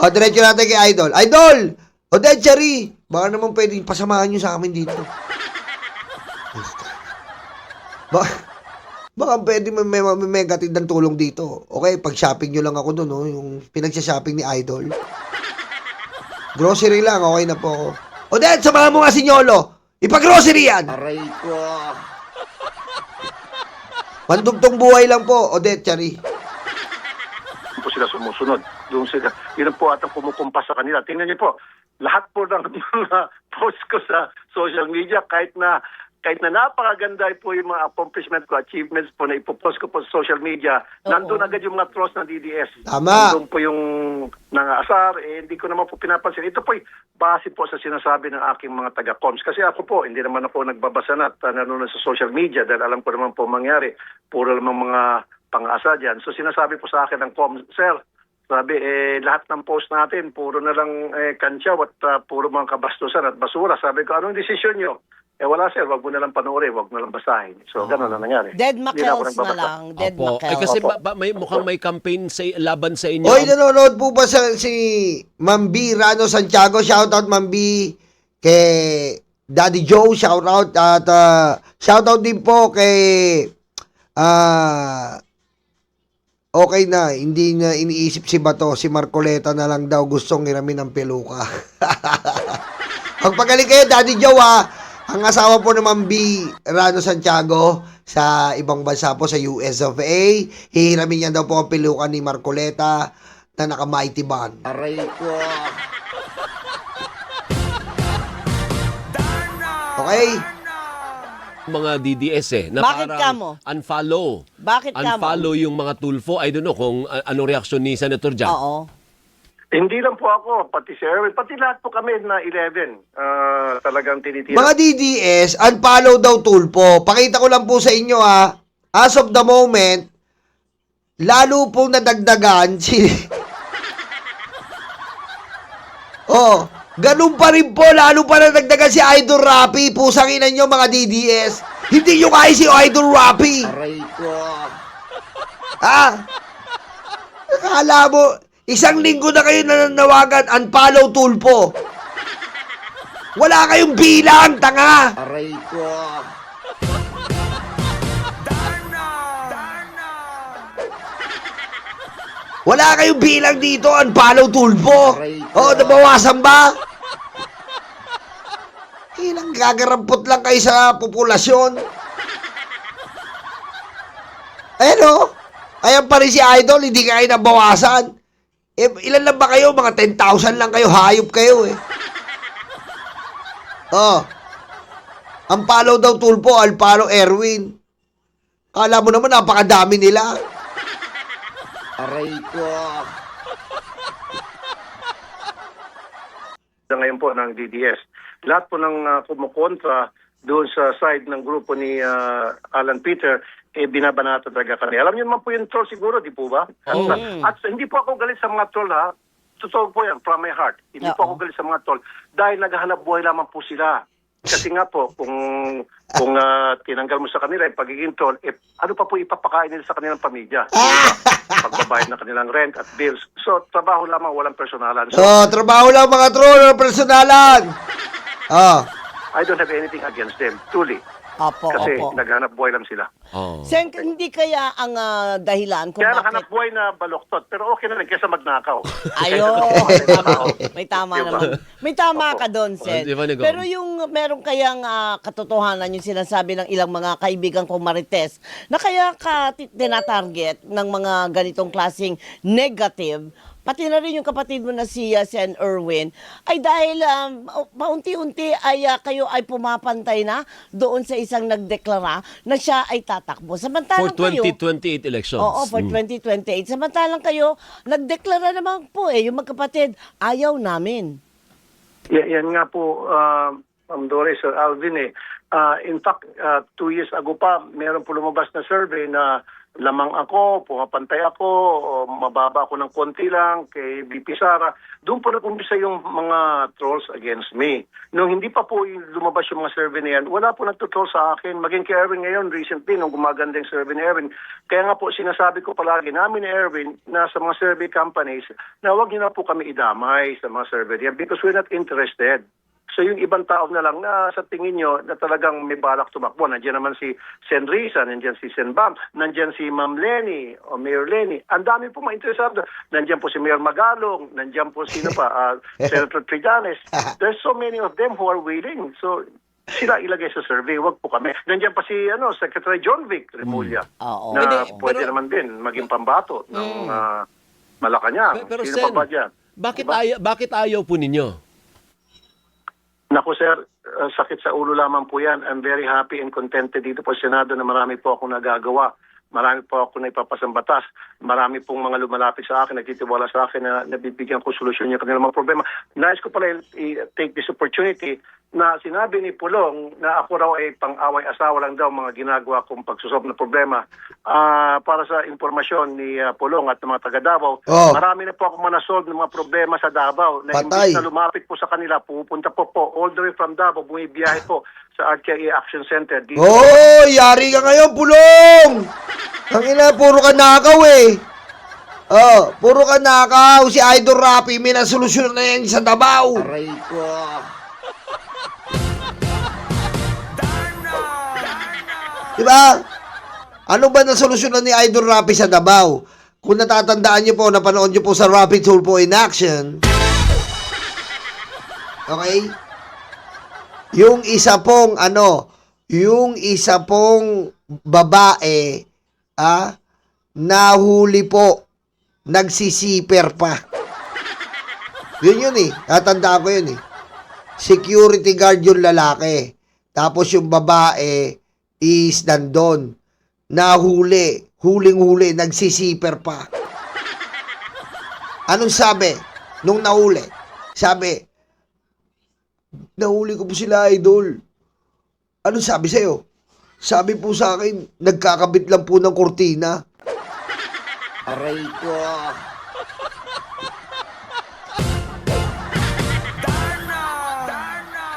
O, diretso natin kay Idol. Idol! O, Chari! Baka naman pwedeng pasamahan nyo sa amin dito. Baka pwede may gatid ng tulong dito. Okay, pag-shopping nyo lang ako doon, no? Yung pinagsha-shopping ni Idol. Grocery lang, okay na po ako. O, samahan mo nga si Nyolo. Ipag-grocery yan! Aray ko. Pandugtong buhay lang po, Odette, Chari. Po sila sumusunod. Doon sila. Yun po atang kumukumpas sa kanila. Tingnan niyo po, lahat po ng mga post ko sa social media, kahit na napakaganda po yung mga accomplishment ko, achievements po na ipopost ko po sa social media, nandun agad yung mga trolls ng DDS. Tama. Nandun po yung nangaasar, hindi ko naman po pinapansin. Ito po base po sa sinasabi ng aking mga taga-coms. Kasi ako po, hindi naman ako nagbabasa na at nanonood sa social media dahil alam ko naman po mangyari. Puro naman mga pang-asa dyan. So sinasabi po sa akin ng coms, Sir, sabi, lahat ng post natin, puro na lang kantsaw at puro mga kabastusan at basura. Sabi ko, anong desisyon nyo? Wala sir, wag mo na lang panoorin, wag mo na lang basahin. So, gano'n na nangyari. Dead Hindi na ako Macels na nagbabasa. lang. Dead Opo. Macels. Kasi mukhang may campaign laban sa inyo. Oy, nanonood po ba si Ma'am B. Rano Santiago? Shoutout, Ma'am B. Kay Daddy Joe, shoutout. At shoutout din po kay okay na, hindi na iniisip si Bato, si Marcoleta na lang daw gustong iramin ng peluka. Magpagaling kayo, Daddy Joe, ha. Ang asawa po ng Ma'am B. Rano Santiago sa ibang bansa po sa US of A. Hihiramin niya daw po ang peluka ni Marcoleta na naka-mighty band. Aray ko. Okay? Mga DDS na Bakit parang kamo? unfollow. Bakit kamo? Unfollow yung mga tulfo. I don't know kung anong reaksyon ni Senator Jack. Oo. Hindi lang po ako, pati si Erwin, pati lahat po kami na 11. Talagang tinitira. Mga DDS, unfollow daw tulpo. Pakita ko lang po sa inyo, ha. As of the moment, lalo pong nadagdagan si... Oh, ganun pa rin po, lalo pa nadagdagan si Idol Rapi. Pusang ina nyo, mga DDS. Hindi nyo kaya si Idol Rapi. Aray ko. Akala mo, isang linggo na kayo nananawagan, unfollow tulpo. Wala kayong bilang, tanga. Aray ko. Wala kayong bilang dito, unfollow tulpo. Oo, nabawasan ba? Ilang gagarampot lang kayo sa populasyon. Ayan o. Ayan pa rin si Idol, hindi kayo nabawasan. Ilan lang ba kayo? Mga 10,000 lang kayo. Hayop kayo eh. Oh. Ang follow daw tulpo, al follow Erwin. Kala mo naman napakadami nila. Aray ko. Ngayon po ng DDS. Lahat po ng kumukontra doon sa side ng grupo ni Alan Peter, binabanata talaga kami. Alam niyo naman po yung troll siguro, di po ba? At hindi po ako galit sa mga troll, ha? Totoo po yan, from my heart. Hindi po ako galit sa mga troll. Dahil naghahanap buhay lamang po sila. Kasi nga po, kung tinanggal mo sa kanila yung pagiging troll, ano pa po ipapakain nila sa kanilang pamilya? Pagbabayad ng kanilang rent at bills. So, trabaho lamang, walang personalan. So, Trabaho lang mga troll, personalan. I don't have anything against them, truly. Opo, Kasi opo. naghanap buhay lang sila. Oh. Sen, hindi kaya ang dahilan kung Kaya bakit... naghanap buhay na baloktot, pero okay na rin kaysa magnakaw. Ayun. May tama Diba? naman. May tama Opo. ka doon, Sen. Di ba, Nicole? Pero yung meron kayang katotohanan yung sinasabi ng ilang mga kaibigan kong marites na kaya ka tinatarget ng mga ganitong klaseng negative, pati na rin yung kapatid mo na si Sen Erwin, ay dahil paunti-unti ay kayo ay pumapantay na doon sa isang nagdeklara na siya ay tatakbo. For Samantalang kayo... 2028 elections. Oo, for 2028. Samantalang kayo, nagdeklara naman po yung magkapatid, ayaw namin. Yan nga po, Ma'am Doris, Sir Alvin. In fact, 2 years ago pa, meron po lumabas na survey na lamang ako, pumapantay ako, o mababa ako ng konti lang kay VP Sara. Doon po nag-umpisa yung mga trolls against me. Nung hindi pa po lumabas yung mga survey na yan, wala po nagtutroll sa akin. Maging kay Erwin ngayon, recently, nung gumaganda yung survey ni Erwin. Kaya nga po, sinasabi ko palagi namin ni Erwin na sa mga survey companies na huwag niyo na po kami idamay sa mga survey niya because we're not interested. So yung ibang tao na lang na sa tingin nyo na talagang may balak tumakbo. Nandiyan naman si Sen Risa, nandiyan si Sen Bam, nandiyan si Ma'am Lenny o Mayor Lenny. Ang dami po ma-interesado. Nandiyan po si Mayor Magalong, nandiyan po sino pa, Senator Trillanes. There's so many of them who are willing. So sila ilagay sa survey, wag po kami. Nandiyan pa si Secretary John Vic Remulla Oo. na Pwede, pwede pero- naman din maging pambato ng Malacanang. Pero Sino Sen, pa ba dyan? bakit ayaw po ninyo? Naku sir, sakit sa ulo lamang po yan. I'm very happy and contented dito po sa Senado na marami po akong nagagawa. Marami po ako na ipapasang batas. Marami pong mga lumalapit sa akin, nagtitiwala sa akin na nabibigyan ko solusyon yung kanilang mga problema. Nais ko pala i-take this opportunity na sinabi ni Pulong na ako raw ay pang-away asawa lang daw mga ginagawa kong pagsusolve na problema. Para sa informasyon ni Pulong at ng mga taga Davao, marami na po ako manasolve ng mga problema sa Davao na Patay. imbis na lumapit po sa kanila, pupunta po all the way from Davao, bumibiyahe po sa RTIA Action Center. Dito. Oh, yari ka ngayon, Pulong! Ang ina, puro ka nakaw eh. Oh, puro ka nakaw. Si Idol Rapi, may nasolusyon na yan sa Davao. Aray ko. Diba? Ano ba na solusyonan ni Idol Rapi sa Davao? Kung natatandaan niyo po, napanood niyo po sa Rapid Tulpo in Action. Okay? Yung isa pong babae, nahuli po, nagsisiper pa. Yun eh, tatandaan ko yun eh. Security guard yung lalaki. Tapos yung babae is nandun. Nahuli, huling-huli, nagsisiper pa. Anong sabi nung nahuli? Sabi, nahuli ko po sila, Idol. Anong sabi sa'yo? Sabi po sa akin, nagkakabit lang po ng kortina. Aray ko.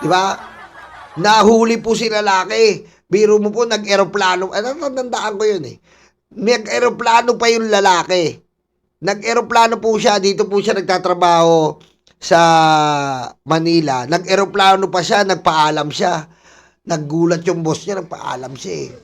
Diba? Nahuli po si lalaki. Biro mo po, nag-aeroplano. Natandaan ko yun eh. Nag-aeroplano pa yung lalaki. Nag-aeroplano po siya. Dito po siya nagtatrabaho sa Manila. Nag-aeroplano pa siya. Nagpaalam siya. Naggulat yung boss niya. Nagpaalam siya eh.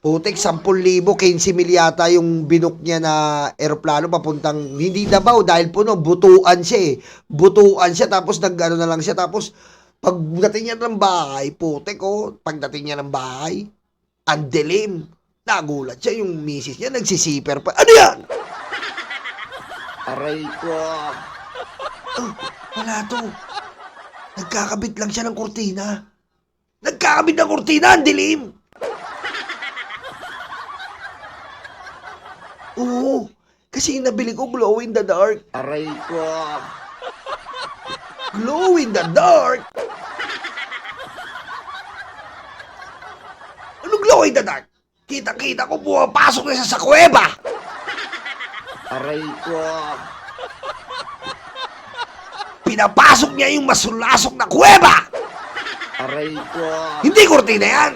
Putik, 10,000, 15,000 yata yung binok niya na aeroplano papuntang, hindi Davao dahil po butuan siya eh. Butuan siya tapos nag-ano na lang siya. Tapos pagdating niya ng bahay, putik pagdating niya ng bahay, ang dilim. Nagulat siya, yung misis niya nagsisiper pa. Ano yan? Aray ko. Wala to. Nagkakabit lang siya ng kortina. Nagkakabit ng kortina, ang dilim. Oo, kasi yung nabili ko, glow in the dark. Aray ko. Glow in the dark? Anong glow in the dark? Kita-kita ko pumapasok na siya sa kuweba. Aray ko. Pinapasok niya yung masulasok na kuweba. Aray ko. Hindi kortina yan.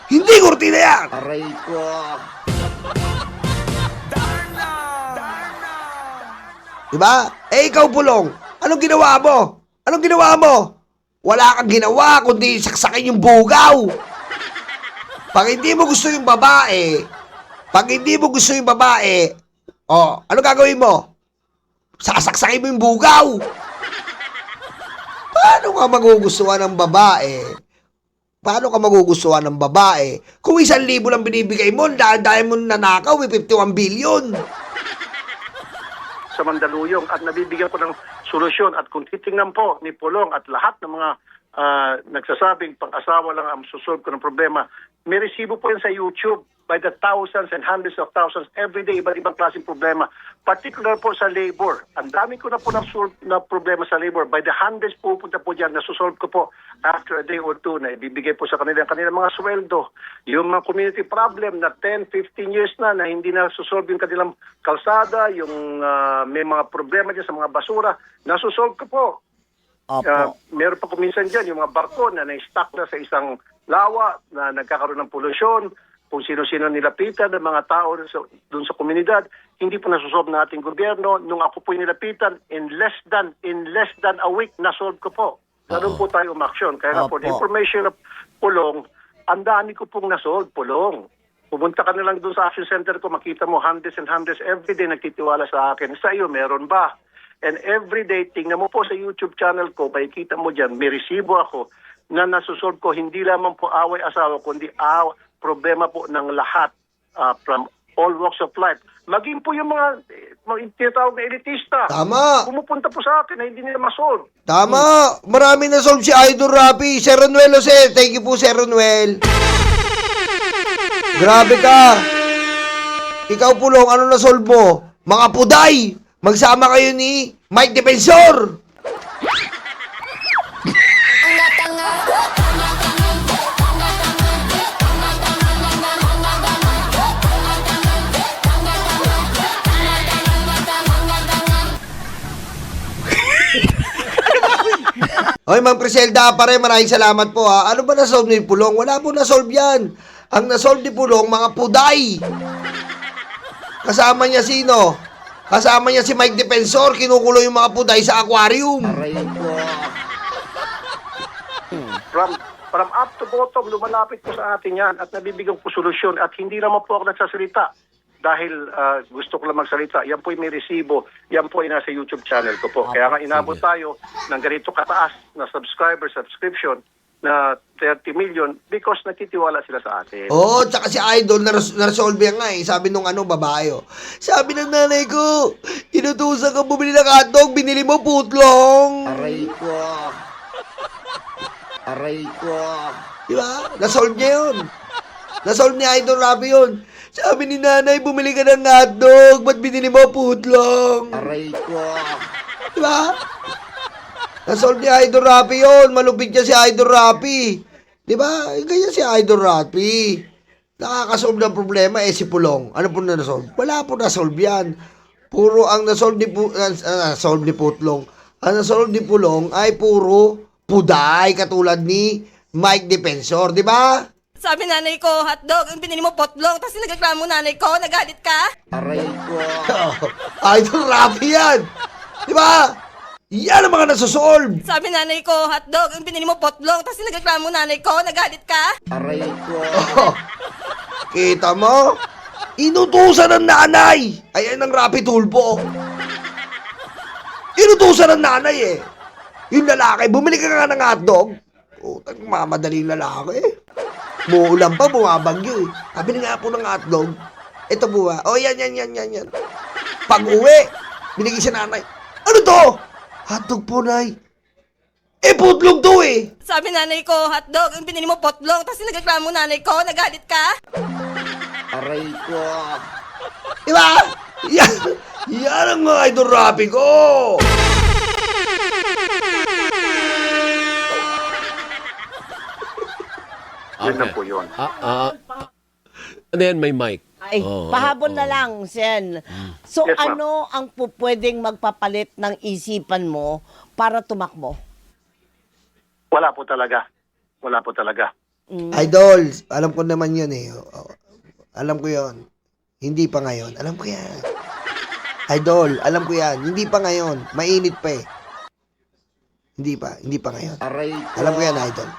Hindi kortina yan. Aray ko. Diba? Eh, ikaw, Pulong. Anong ginawa mo? Anong ginawa mo? Wala kang ginawa, kundi saksakin yung bugaw. Pag hindi mo gusto yung babae, ano gagawin mo? Sasaksakin mo yung bugaw. Paano ka magugustuhan ng babae? Kung 1,000 lang binibigay mo, dahil mo nanakaw, 51 billion. Sa Mandaluyong at nabibigyan ko ng solusyon at kung titingnan po ni Pulong at lahat ng mga nagsasabing pang-asawa lang ang susolve ko ng problema, may resibo po yan sa YouTube. by the thousands and hundreds of thousands every day, iba't ibang klaseng problema. Particular po sa labor. Ang dami ko na po na problema sa labor. By the hundreds pupunta po dyan, nasusolve ko po after a day or two na ibibigay po sa kanila mga sweldo. Yung mga community problem na 10, 15 years na hindi na susolve yung kanilang kalsada, yung may mga problema dyan sa mga basura, nasusolve ko po. Opo. Meron pa kuminsan dyan yung mga barko na na-stuck na sa isang lawa na nagkakaroon ng polusyon, kung sino-sino nilapitan ng mga tao doon sa komunidad, hindi po nasusolve ng ating gobyerno. Nung ako po nilapitan, in less than a week, nasolve ko po. Ganun po tayo umaksyon. Kaya nga po, the Opo. information of Pulong, ang dami ko pong nasolve, Pulong. Pumunta ka na lang doon sa action center ko, makita mo hundreds and hundreds every day nagtitiwala sa akin. Sa iyo, meron ba? And every day, tingnan mo po sa YouTube channel ko, makikita mo dyan, may resibo ako na nasusolve ko, hindi lamang po away-asawa, kundi problema po ng lahat from all walks of life. Maging po yung mga tinatawag na elitista. Tama. Pumupunta po sa akin na hindi nila masolve. Tama. Marami na solve si Idol Rapi. Sir Ronuel Jose. Thank you po, Sir Ronuel. Grabe ka. Ikaw, Pulong, ano na solve mo? Mga puday. Magsama kayo ni Mike Defensor. Oy, Ma'am Criselda, pare, maraming salamat po ha. Ano ba na-solve ni Pulong? Wala po na-solve yan. Ang na-solve ni Pulong, mga puday. Kasama niya sino? Kasama niya si Mike Defensor, kinukulo yung mga puday sa aquarium. Aray ko. From up to bottom, lumalapit po sa atin yan at nabibigyan ko solusyon at hindi naman po ako nagsasalita dahil gusto ko lang magsalita. Yan po yung may resibo, yan po ay nasa YouTube channel ko po. Kaya nga inabot tayo ng ganito kataas na subscription na 30 million because nakitiwala sila sa atin. Oo, tsaka si Idol, na-resolve yan nga eh. Sabi nung babae, oh. Sabi ng nanay ko, inutusan ka bumili ng hotdog, binili mo putlong. Aray ko. Aray ko. Diba? Na-solve niya yun. Na-solve ni Idol Rapi yun. Sabi ni nanay, bumili ka ng hotdog, ba't binili mo putlong? Aray ko. Diba? Na-solve ni Idol Rapi yun. Malupit niya si Idol Rapi. Diba? Ganyan si Idol Rapi. Nakakasolve ng problema si Pulong. Ano po na-solve? Wala po na-solve yan. Puro ang na-solve ni, solve ni Putlong. Ang na-solve ni Pulong ay puro puday katulad ni Mike Defensor. Diba? Sabi nanay ko, hotdog, ang binili mo potlong, tapos nagreklamo nanay ko, nagalit ka? Aray ko. Idol Rapi yan. Diba? Yan ang mga nasusolve. Sabi nanay ko, hotdog, ang binili mo potlong, tapos nagreklamo nanay ko, nagalit ka? Aray ko. Kita mo? Inutusan ng nanay. Ayan ang Rapi Tulpo. Inutusan ng nanay eh. Yung lalaki, bumili ka nga ng hotdog. Utang mamadaling lalaki. Muulan pa, bumabagyo eh. Pabili nga po ng hotdog. Ito po ba? Oh, yan. Pag uwi, binigay sa nanay. Ano to? Hotdog po, nay. Putlong to eh. Sabi nanay ko, hotdog, ang binili mo potlong, tapos nagreklamo nanay ko, nagalit ka? Aray ko. Diba? Yan ang mga Idol Rapi ko. Yun na po yun. And then may mic. Ay, Oo, pahabol oo. na lang, Sen. So, Yes, ma'am. ano ang pwedeng magpapalit ng isipan mo para tumakbo? Wala po talaga. Idol, alam ko naman yun eh. Alam ko yun. Hindi pa ngayon. Alam ko yan. Idol, alam ko yan. Hindi pa ngayon. Mainit pa eh. Hindi pa ngayon. Aray ko. Alam ko yan, Idol.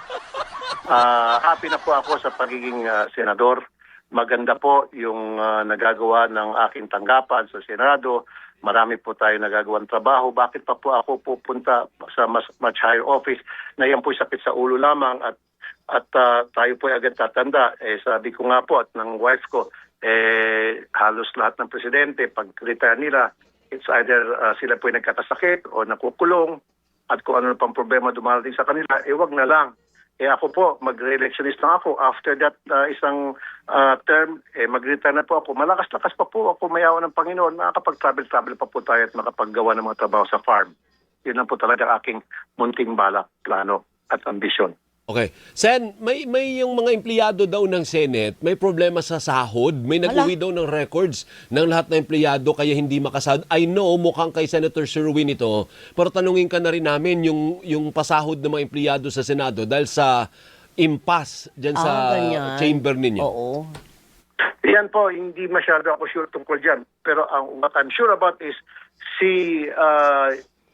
Happy na po ako sa pagiging senador. Maganda po yung nagagawa ng aking tanggapan sa Senado. Marami po tayo nagagawang trabaho. Bakit pa po ako pupunta sa much higher office na yan po'y sakit sa ulo lamang at tayo po'y agad tatanda. Sabi ko nga po at ng wife ko, halos lahat ng presidente, pag-retire nila, it's either sila po'y nagkakasakit o nakukulong at kung ano pang problema dumarating sa kanila, wag na lang. ako po, magre-electionist na ako. After that isang term, mag-retire na po ako. Malakas-lakas pa po ako, mayawa ng Panginoon. Makakapag-travel pa po tayo at makapaggawa ng mga trabaho sa farm. Yun lang po talaga aking munting balak, plano at ambisyon. Okay. Sen, may yung mga empleyado daw ng Senate, may problema sa sahod. May nag-uwi daw ng records ng lahat ng empleyado kaya hindi makasahod. I know, mukhang kay Senator Sherwin ito, pero tanungin ka na rin namin yung pasahod ng mga empleyado sa Senado dahil sa impasse dyan sa ganyan. chamber ninyo. Oo. Yan po, hindi masyado ako sure tungkol dyan. Pero what I'm sure about is si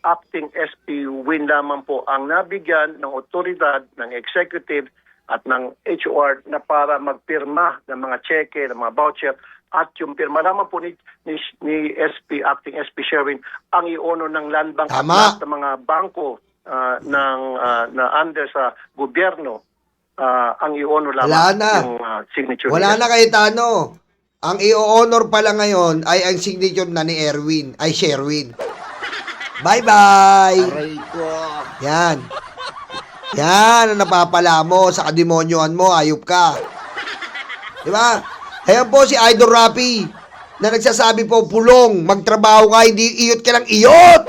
acting SP Win lamang po ang nabigyan ng otoridad, ng executive at ng HOR na para magpirma ng mga cheque, ng mga voucher at yung pirma lamang po ni SP, acting SP Sherwin ang i-honor ng Land Bank at Tama. lahat ng mga bangko na under sa gobyerno ang i-honor lamang Wala na. yung signature. Wala nila. na Cayetano. Ang i-honor pala ngayon ay ang signature na ni Sherwin. Bye-bye! Aray ko. Yan. Yan ang napapala mo sa kademonyohan mo, ayop ka. Di ba? Ayan po si Idol Rapi na nagsasabi po, pulong, magtrabaho ka, hindi iyot ka ng iyot!